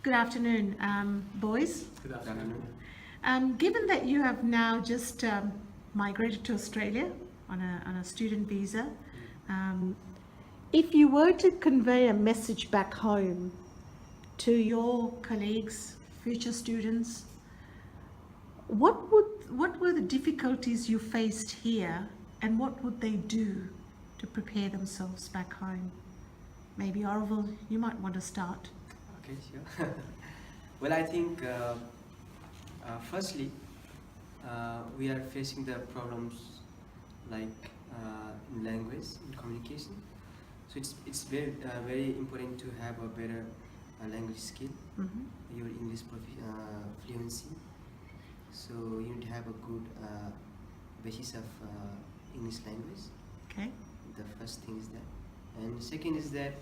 Good afternoon, boys. Good afternoon. Given that you have now just migrated to Australia on a student visa, if you were to convey a message back home to your colleagues, future students, what were the difficulties you faced here, and what would they do to prepare themselves back home? Maybe Orville, you might want to start. Okay, sure. Well, I think firstly, we are facing the problems like in language, in communication. So it's very important to have a better language skill, your English fluency. So you need to have a good basis of English language. Okay. The first thing is that, and second is that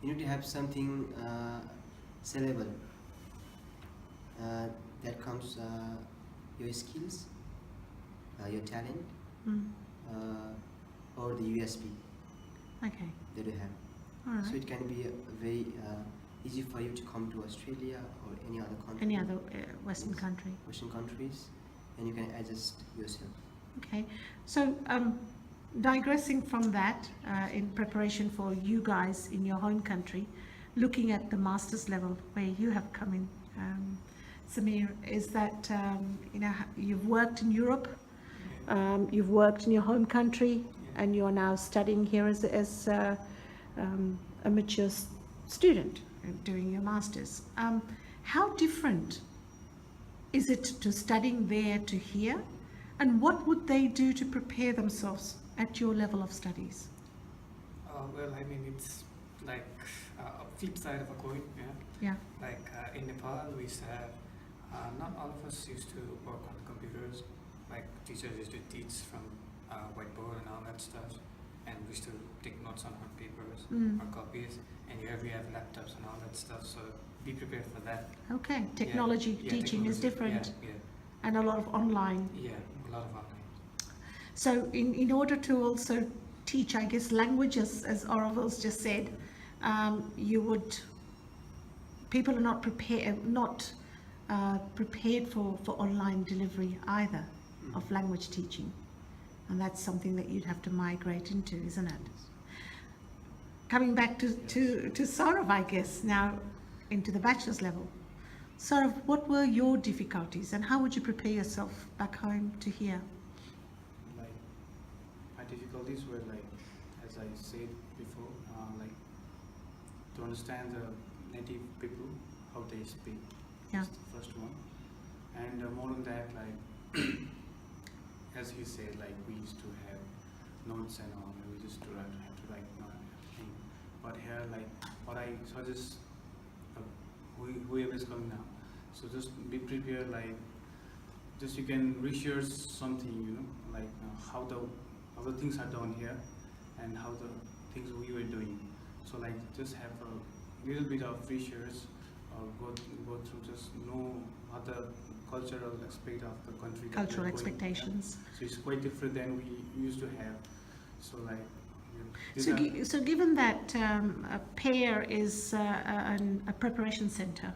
you need to have something sellable that comes your skills, your talent, or the USP Okay. that you have. All right. So it can be very easy for you to come to Australia or any other country, Any other Western country. Western countries, and you can adjust yourself. Okay. So digressing from that, in preparation for you guys in your home country, looking at the master's level where you have come in, Samir, is that you've worked in Europe, you've worked in your home country, and you're now studying here as a mature student doing your master's. How different is it to studying there to here, and what would they do to prepare themselves at your level of studies? Well, I mean, it's like a flip side of a coin, yeah. Yeah. Like in Nepal, we used to have, not all of us used to work on computers. Like teachers used to teach from whiteboard and all that stuff, and we used to take notes on our papers or copies. And here we have laptops and all that stuff, so be prepared for that. Okay. Technology Yeah, teaching is technology, different, Yeah, and a lot of online. yeah, a lot of online. So in order to also teach, I guess, languages, as Orville's just said, people are not prepared for online delivery either of language teaching, and that's something that you'd have to migrate into, isn't it? Coming back to Saurav, I guess, now into the bachelor's level. Saurav, what were your difficulties, and how would you prepare yourself back home to here? Like my difficulties were like, as I said before, like to understand the native people, how they speak. Yeah. That's the first one. And more than that, like as he said, like we used to have notes and all, and we just have to write everything. But here, like what I suggest, whoever is coming now, so just be prepared. Like just you can research something, like how the things are done here, and how the things we were doing. So like just have a little bit of research, go through, just know what the cultural aspect of the country. Cultural expectations. So it's quite different than we used to have. So like. So given that a PAIR is a preparation centre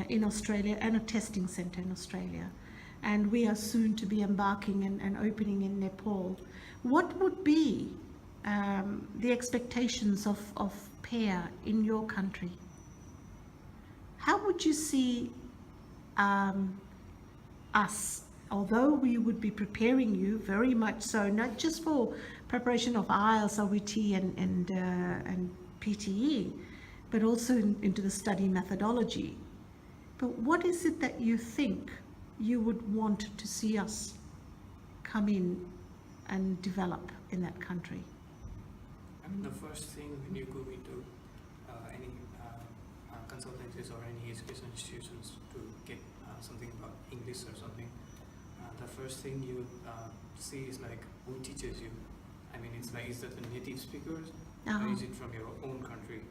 in Australia and a testing centre in Australia, and we are soon to be embarking and opening in Nepal, what would be the expectations of PAIR in your country? How would you see us, although we would be preparing you very much so, not just for preparation of IELTS, OET and PTE, but also into the study methodology. But what is it that you think you would want to see us come in and develop in that country? I mean, the first thing when you go into any consultancies or any education institutions to get something about English or something, the first thing you see is like who teaches you. I mean, it's like, is that the native speakers or is it from your own country?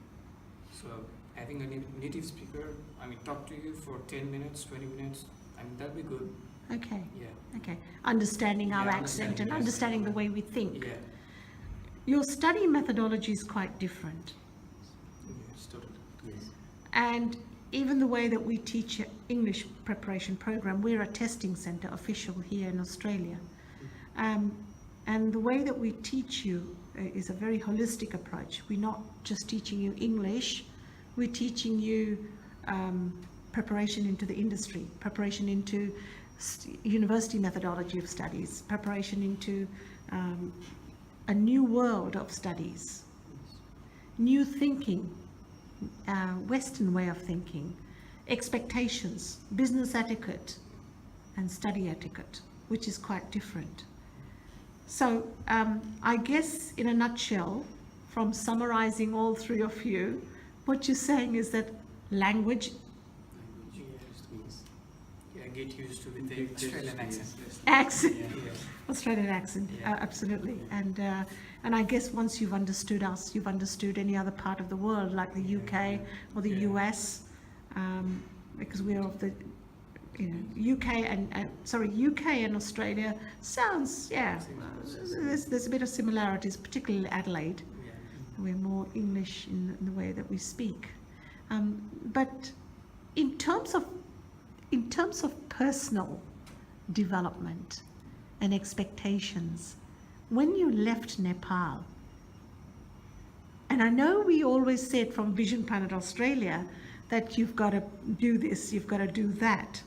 So having a native speaker, I mean, talk to you for 10 minutes, 20 minutes, I mean, that'd be good. Okay. Yeah. Okay. Understanding our Yeah, accent and yes, understanding the yeah. way we think. Yeah. Your study methodology is quite different. Yes, totally. Yes. And even the way that we teach English preparation program, we're a testing centre official here in Australia. And the way that we teach you is a very holistic approach. We're not just teaching you English, we're teaching you preparation into the industry, preparation into university methodology of studies, preparation into a new world of studies, new thinking, Western way of thinking, expectations, business etiquette, and study etiquette, which is quite different. So I guess in a nutshell, from summarizing all three of you, what you're saying is that language Get used to with the Australian accent. accent, Yeah. Australian accent, Yeah. absolutely. And I guess once you've understood us, you've understood any other part of the world, like the UK or the Yeah. US, because we're of the, UK and Australia sounds, there's a bit of similarities, particularly Adelaide. Yeah. We're more English in the way that we speak. But in terms of personal development and expectations, when you left Nepal, and I know we always said from Vision Planet Australia that you've got to do this, you've got to do that.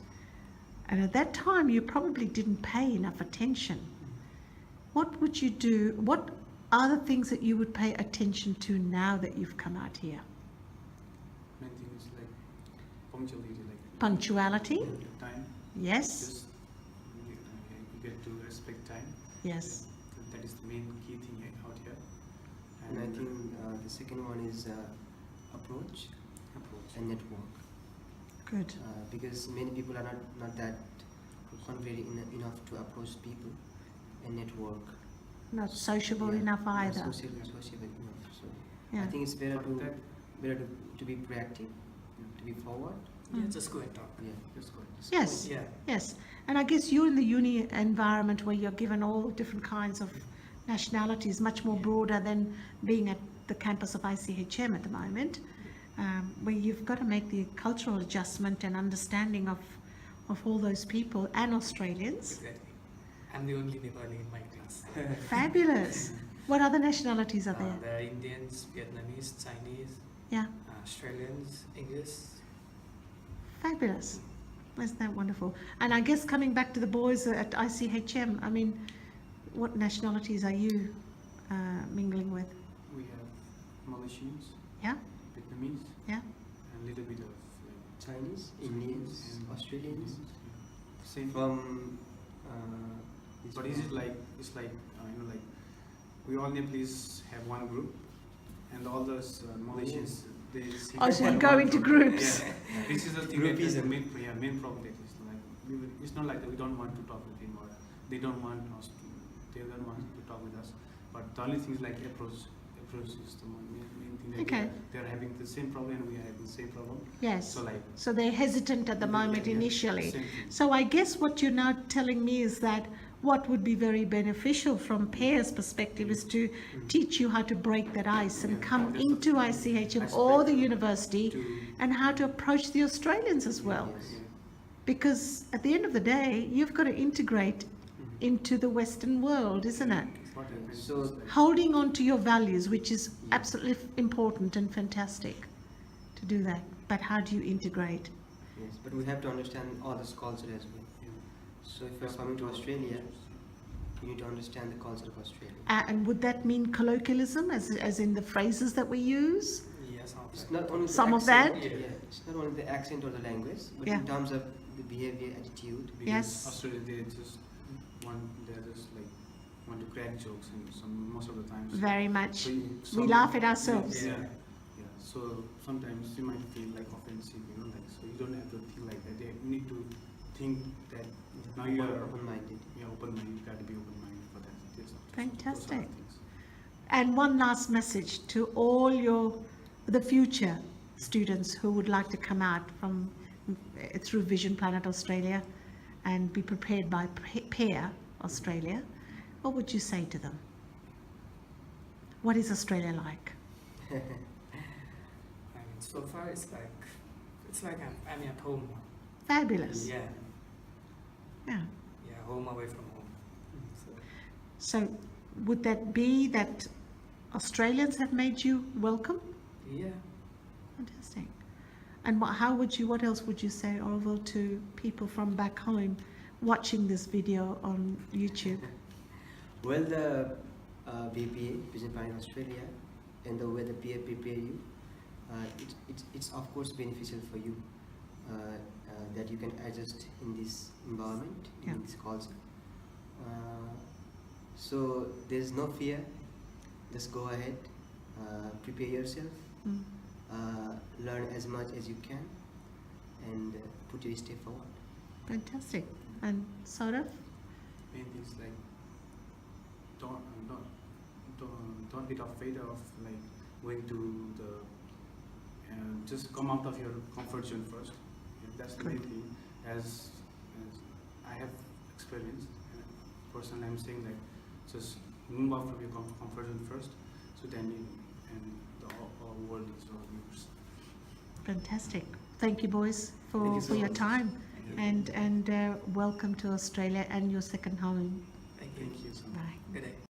And at that time, you probably didn't pay enough attention. What would you do? What are the things that you would pay attention to now that you've come out here? Main thing is like punctuality, like Punctuality? time. Yes. Just you get to respect time. Yes. That is the main key thing out here. And I think the second one is approach and network. Good. Because many people are not that confident enough to approach people and network. Not sociable Yeah, enough not either. sociable enough. So Yeah. I think it's better But to be proactive, to be forward. Yeah, just go and talk. Yeah. just go. Yes. Yeah. Yes. And I guess you're in the uni environment where you're given all different kinds of nationalities, much more broader than being at the campus of ICHM at the moment, where you've got to make the cultural adjustment and understanding of all those people and Australians. Exactly. I'm the only Nepali in my class. Fabulous. What other nationalities are there? There are Indians, Vietnamese, Chinese, Yeah. Australians, English. Fabulous. Isn't that wonderful? And I guess coming back to the boys at ICHM, I mean, what nationalities are you mingling with? We have Malaysians, Yeah? Vietnamese, Yeah? and a little bit of like Chinese, Indians, and Australians. Same. From But is it like it's like like we all Nepalese have one group, and all those Malaysians they see Oh, so you one go group. into groups. Yeah, this is the thing that is the Groupism. main problem. That is like it's not like that we don't want to talk with him or they don't want us to talk with us. But the only thing is like approach is the main thing that Okay. they're having the same problem and we are having the same problem. Yes. So like So they're hesitant at the moment yeah, initially. same thing. So I guess what you're now telling me is that what would be very beneficial from pairs perspective is to teach you how to break that ice and Yeah, come that's into the ICHM aspect or the university to and how to approach the Australians as well. Yes. Because at the end of the day, you've got to integrate into the Western world, isn't it? What happens So- is like, Holding on to your values, which is absolutely important and fantastic to do that. But how do you integrate? Yes, but we have to understand others' culture as well. So if you're coming to Australia, you need to understand the culture of Australia. And would that mean colloquialism, as in the phrases that we use? Yes, some of It's that. not only the Some of accent, that? Yeah, it's not only the accent or the language, but Yeah. in terms of the behavior, attitude. because Yes. Australia they just want to crack jokes and most of the times. Very much. So We laugh at ourselves. Yeah. So sometimes you might feel like offensive, like so you don't have to think like that. You need to think that now you are open-minded. open-minded. You got to be open-minded for that. Yes. Fantastic. Those are the things. And one last message to all the future students who would like to come out from through Vision Planet Australia and be prepared by Pair Australia. What would you say to them? What is Australia like? I mean, so far it's like It's like I'm at home now. Fabulous. Yeah, Yeah. yeah, home away from home. So, So would that be that Australians have made you welcome? yeah. Fantastic. And what else would you say, Orville, to people from back home watching this video on YouTube? Well, the BPA, Business Plan in Australia, and the way the PA prepare you, it's of course beneficial for you that you can adjust in this environment, Yeah. in this culture. So there's no fear. Just go ahead, prepare yourself, Mm. learn as much as you can, and put your step forward. Fantastic. And Saurav? Main things like don't get afraid of like going to the just come out of your comfort zone first. Yeah, that's the main Good. thing. As I have experienced, personally, I'm saying like just move out from your comfort zone first. So then the whole world is all yours. Fantastic. Thank you, boys, Thank for you so your much. time. Thank you. And welcome to Australia and your second home. Thank you. Thank you so much. Bye. Good day.